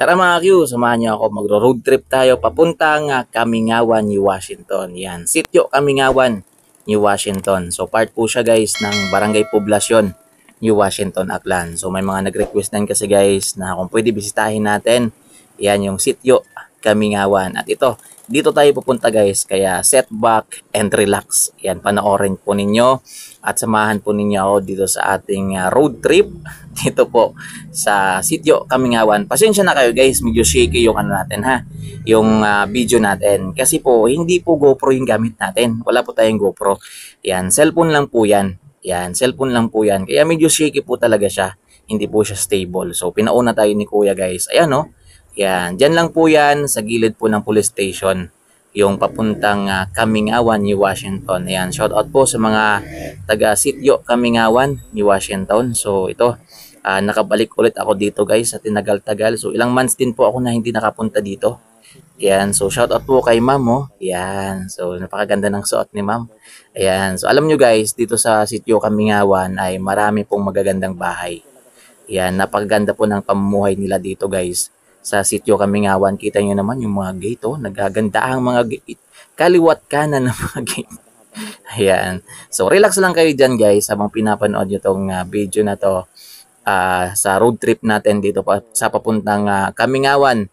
Tara mga Q, samahan niyo ako. Magro-road trip tayo papuntang Kamingawan, New Washington. Yan, Sitio Kamingawan, New Washington. So part po siya guys ng Barangay Poblacion, New Washington, Aklan. So may mga nag-request din kasi guys na kung pwede bisitahin natin. Yan yung Sitio Kamingawan. At ito, dito tayo pupunta guys. Kaya set back and relax. Yan, panoorin po ninyo. At samahan po ninyo ako dito sa ating road trip. Dito po sa Sitio Kamingawan. Pasensya na kayo guys, medyo shaky yung ano natin ha. Yung video natin. Kasi po, hindi po GoPro yung gamit natin. Wala po tayong GoPro. Yan, cellphone lang po yan. Yan, cellphone lang po yan. Kaya medyo shaky po talaga siya. Hindi po siya stable. So, pinauna tayo ni Kuya guys. Ayan no. Yan, dyan lang po yan sa gilid po ng police station. Yung papuntang Kamingawan, New Washington. Ayan, shout out po sa mga taga Sitio Kamingawan, New Washington. So, ito. Nakabalik ulit ako dito guys sa tinagal-tagal. So ilang months din po ako na hindi nakapunta dito. Yan. So shout out po kay ma'am oh. Yan. So napakaganda ng suot ni ma'am. Ayan. So alam nyo guys, dito sa Sitio Kamingawan ay marami pong magagandang bahay. Yan. Napakaganda po ng pamumuhay nila dito guys. Sa Sitio Kamingawan, kita nyo naman yung mga gate oh. Nagaganda ang mga gate. Kaliwat kanan ng mga gate. Ayan. So relax lang kayo dyan guys habang pinapanood nyo tong video na to. Sa road trip natin dito pa sa papuntang Kamingawan,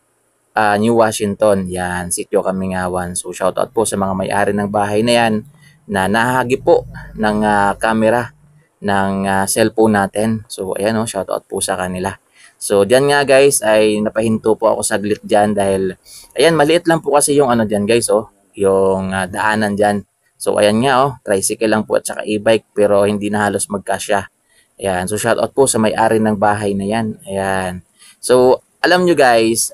New Washington. Yan, Sitio Kamingawan. So shout out po sa mga may-ari ng bahay na yan na nahahagi po ng camera ng cellphone natin. So ayan oh, shout out po sa kanila. So diyan nga guys ay napahinto po ako saglit diyan dahil ayan maliit lang po kasi yung ano diyan guys oh, yung daanan diyan. So ayan nga oh, tricycle lang po at saka e-bike pero hindi na halos magkasya. Ayan, so shout out po sa may-ari ng bahay na yan. Ayan. So, alam nyo guys,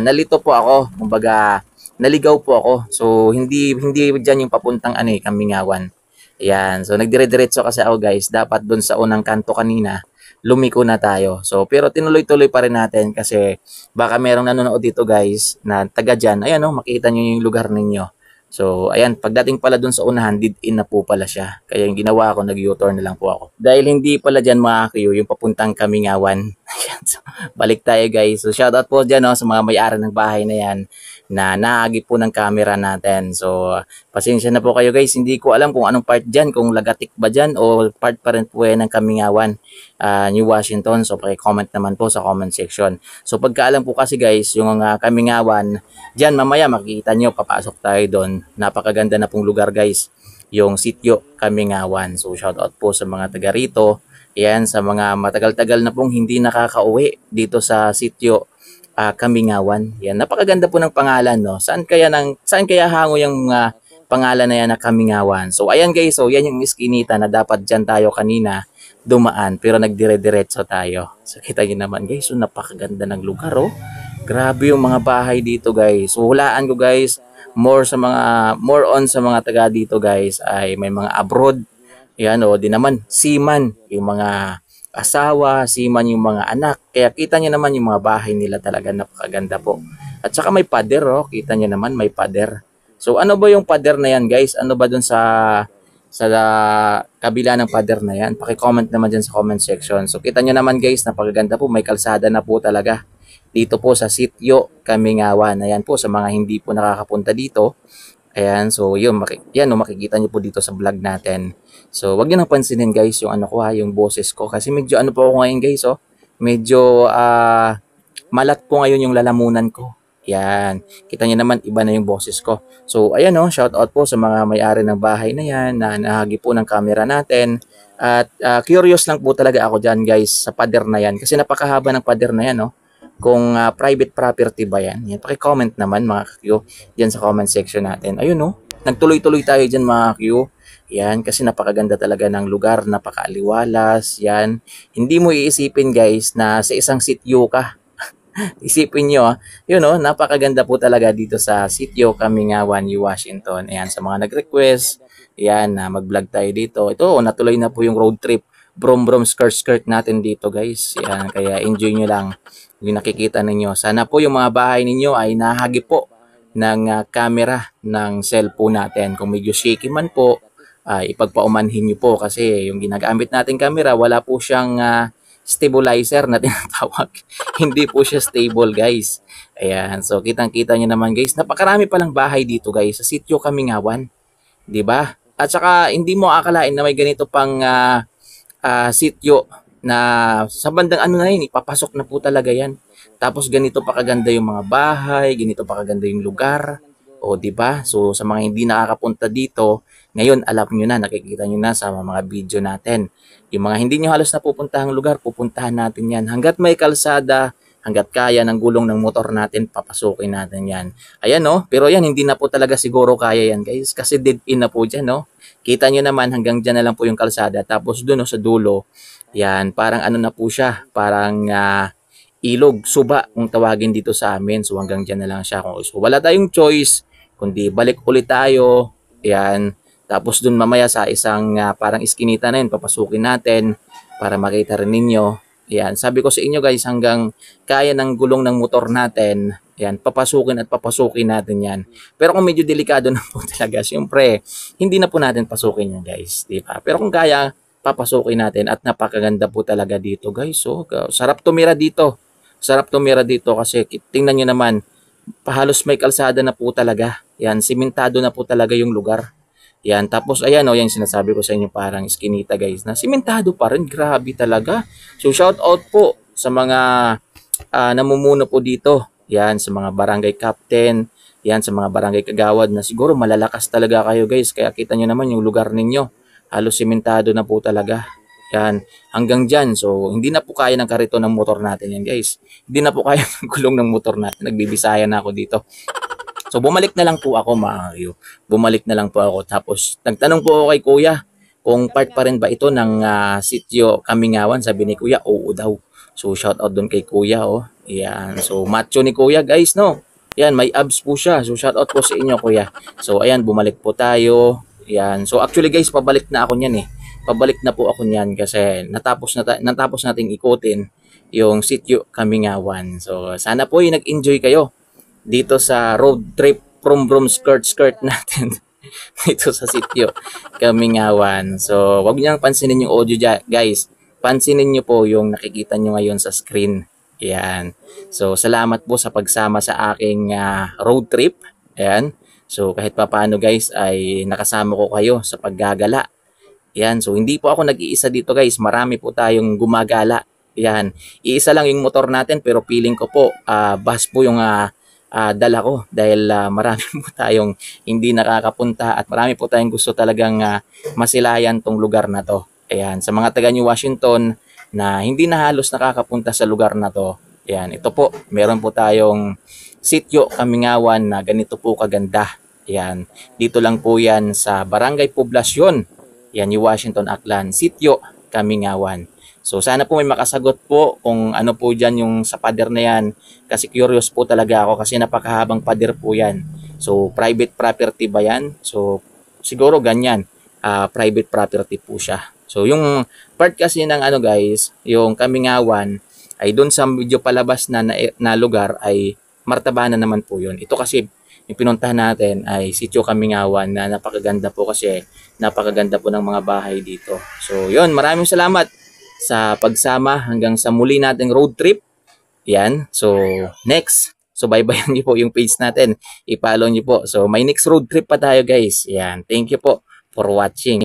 nalito po ako, kumbaga, naligaw po ako. So, hindi diyan yung papuntang Kamingawan. Ayan, so nagdire-diretso kasi ako guys, dapat doon sa unang kanto kanina, lumiko na tayo. So, pero tinuloy-tuloy pa rin natin kasi baka merong nanonood dito guys na taga dyan. Ayan o, makita nyo yung lugar ninyo. So, ayan, pagdating pala dun sa unahan, dead-in na po pala siya. Kaya yung ginawa ko, nag-U-turn na lang po ako. Dahil hindi pala dyan mga kayo, yung papuntang Kamingawan. Ayan, so, balik tayo guys. So, shoutout po dyan sa mga may-ari ng bahay na yan na naagip po ng camera natin. So, pasensya na po kayo guys. Hindi ko alam kung anong part dyan, kung Lagatik ba dyan o part pa rin po yan ng Kamingawan, New Washington. So, paki-comment naman po sa comment section. So, pagkaalam po kasi guys, yung Kamingawan, dyan mamaya makikita nyo, papasok tayo doon. Napakaganda na pong lugar guys, yung Sitio Kamingawan. So shout out po sa mga taga rito. Yan, sa mga matagal-tagal na pong hindi nakakauwi dito sa Sitio Kamingawan. Yan, napakaganda po ng pangalan no. Saan kaya hango yung pangalan na yan na Kamingawan? So ayan guys, so yan yung iskinita na dapat dyan tayo kanina dumaan pero nagdire-diretso tayo. So kita niyo naman guys, so napakaganda ng lugar oh. Grabe yung mga bahay dito guys. So hulaan ko guys, more on sa mga taga dito guys ay may mga abroad. Yan o, di naman seaman, yung mga asawa, seaman yung mga anak. Kaya kita niyo naman yung mga bahay nila talaga napakaganda po. At saka may pader oh, kita niyo naman may pader. So ano ba yung pader na yan guys? Ano ba dun sa kabila ng pader na yan? Paki-comment naman dyan sa comment section. So kita niyo naman guys, napakaganda po, may kalsada na po talaga dito po sa Sitio Kamingawan. Ayan po sa mga hindi po nakakapunta dito. Ayan, so yun, yan, makikita niyo po dito sa vlog natin. So wag niyo nang pansinin guys yung ano ko yung boses ko kasi medyo ano po ako ngayon guys oh. Medyo malat po ngayon yung lalamunan ko. Yan. Kita niyo naman iba na yung boses ko. So ayan oh, shout out po sa mga may-ari ng bahay na yan na nahagi po ng camera natin. At curious lang po talaga ako diyan guys sa pader na yan kasi napakahaba ng pader na yan oh. Kung private property ba yan? Yan, paki-comment naman mga Q diyan sa comment section natin. Ayun oh, nagtuloy-tuloy tayo diyan mga Q. Yan, kasi napakaganda talaga ng lugar, napakaaliwalas. Yan, hindi mo iisipin guys na sa isang sitio ka. Isipin nyo yun oh, napakaganda po talaga dito sa Sitio Kamingawan, New Washington. Ayan, sa mga nag-request, yan, mag-vlog tayo dito. Ito, natuloy na po yung road trip. Brom-brom skirt natin dito guys. Yan, kaya enjoy nyo lang yung nakikita ninyo. Sana po yung mga bahay ninyo ay nahagi po ng camera ng cellphone natin. Kung medyo shaky man po, ipagpaumanhin nyo po kasi yung ginagamit natin camera, wala po siyang stabilizer na tinatawag. Hindi po siya stable guys. Ayan, so kitang-kita nyo naman guys, napakarami palang bahay dito guys sa sitio Kamingawan, 'di ba? At saka hindi mo akalain na may ganito pang sitio na sa bandang ano na yun, ipapasok na po talaga yan. Tapos ganito pa kaganda yung mga bahay, ganito pa kaganda yung lugar. O, di ba? So, sa mga hindi nakakapunta dito, ngayon alam nyo na, nakikita nyo na sa mga video natin. Yung mga hindi nyo halos napupuntahang lugar, pupuntahan natin yan. Hanggat may kalsada, hanggat kaya ng gulong ng motor natin, papasukin natin yan. Ayan no, pero yan, hindi na po talaga siguro kaya yan guys, kasi dead in na po dyan no. Kita nyo naman, hanggang dyan na lang po yung kalsada. Tapos doon no, sa dulo, yan, parang ano na po siya, parang ilog, suba kung tawagin dito sa amin. So hanggang dyan na lang siya. So wala tayong choice, kundi balik ulit tayo. Yan. Tapos dun mamaya sa isang parang iskinita na yun, papasukin natin para makita rin ninyo. Yan. Sabi ko sa inyo guys, hanggang kaya ng gulong ng motor natin, yan, papasukin at papasukin natin yan. Pero kung medyo delikado na po talaga, siyempre, hindi na po natin pasukin yan guys. Diba? Pero kung kaya, papasukin natin at napakaganda po talaga dito guys. So, sarap tumira dito. Sarap tumira dito kasi tingnan nyo naman, halos may kalsada na po talaga. Yan, simentado na po talaga yung lugar. Yan, tapos ayan o, yan sinasabi ko sa inyo parang iskinita guys, na simentado pa rin, grabe talaga. So shout out po sa mga namumuno po dito. Yan, sa mga barangay captain, yan, sa mga barangay kagawad na siguro malalakas talaga kayo guys. Kaya kita nyo naman yung lugar ninyo, halos simentado na po talaga. Yan, hanggang dyan. So, hindi na po kaya ng karito ng motor natin yan guys. Hindi na po kaya ng gulong ng motor natin. Nagbibisaya na ako dito. So, bumalik na lang po ako mga kayo. Bumalik na lang po ako. Tapos, nagtanong po ako kay kuya kung part pa rin ba ito ng sitio Kamingawan. Sabi ni kuya, oo daw. So, shout out doon kay kuya. Oh. Yan. So, macho ni kuya guys, no? Yan, may abs po siya. So, shout out po sa inyo kuya. So, ayan, bumalik po tayo. Yan. So, actually guys, pabalik na ako niyan eh. Pabalik na po ako niyan kasi natapos nating ikutin yung sitio Kamingawan. So, sana po yung nag-enjoy kayo dito sa road trip from skirt natin dito sa sitio Kamingawan. So, wag niyo pansinin yung audio guys. Pansinin niyo po yung nakikita niyo ngayon sa screen. Yan. So, salamat po sa pagsama sa aking road trip. Ayan. So, kahit papaano guys ay nakasama ko kayo sa paggagala. Yan, so hindi po ako nag-iisa dito guys, marami po tayong gumagala. Yan, iisa lang yung motor natin pero feeling ko po bus po yung dala ko dahil marami po tayong hindi nakakapunta at marami po tayong gusto talagang masilayan tong lugar na to. Ayan, sa mga taga New Washington na hindi na halos nakakapunta sa lugar na to, ayan, ito po, meron po tayong sitio Kamingawan na ganito po kaganda. Ayan, dito lang po yan sa Barangay Poblasyon. Yan, New Washington, Aklan, sitio Kamingawan. So sana po may makasagot po kung ano po dyan yung sa pader na yan. Kasi curious po talaga ako kasi napakahabang pader po yan. So private property ba yan? So siguro ganyan, private property po siya. So yung part kasi ng ano guys, yung Kamingawan ay doon sa medyo palabas na lugar ay Martabanan naman po yun. Ito kasi yung pinuntahan natin ay sitio Kamingawan na napakaganda po kasi napakaganda po ng mga bahay dito. So yun, maraming salamat sa pagsama hanggang sa muli nating road trip. Yan, so next. So bye-bye niyo po yung page natin. I-follow niyo po. So may next road trip pa tayo guys. Yan, thank you po for watching.